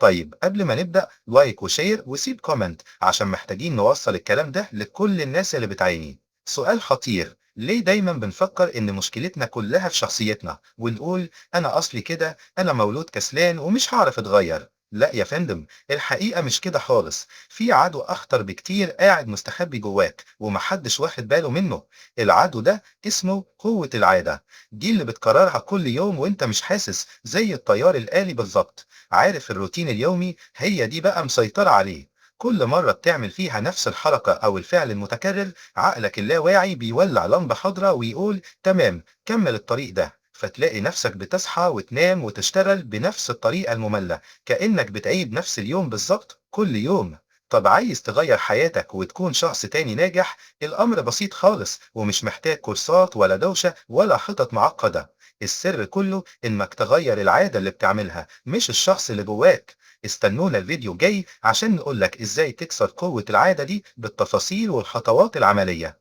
طيب قبل ما نبدأ لايك وشير وسيب كومنت عشان محتاجين نوصل الكلام ده لكل الناس اللي بتعاني. سؤال خطير، ليه دايما بنفكر ان مشكلتنا كلها في شخصيتنا ونقول انا اصلي كده، انا مولود كسلان ومش هعرف اتغير؟ لا يا فندم، الحقيقة مش كده خالص. في عدو اخطر بكتير قاعد مستخبي جواك ومحدش واخد باله منه. العدو ده اسمه قوة العادة. دي اللي بتكررها كل يوم وانت مش حاسس، زي الطيار الآلي بالظبط. عارف الروتين اليومي، هي دي بقى مسيطرة عليه. كل مرة بتعمل فيها نفس الحركة أو الفعل المتكرر، عقلك اللاواعي بيولع لمبة خضراء ويقول تمام كمل الطريق ده، فتلاقي نفسك بتصحى وتنام وتشتغل بنفس الطريقة المملة، كأنك بتعيد نفس اليوم بالظبط كل يوم. طب عايز تغير حياتك وتكون شخص تاني ناجح؟ الأمر بسيط خالص ومش محتاج كورسات ولا دوشة ولا خطط معقدة. السر كله إنك تغير العادة اللي بتعملها مش الشخص اللي جواك. استنونا الفيديو جاي عشان نقولك إزاي تكسر قوة العادة دي بالتفاصيل والخطوات العملية.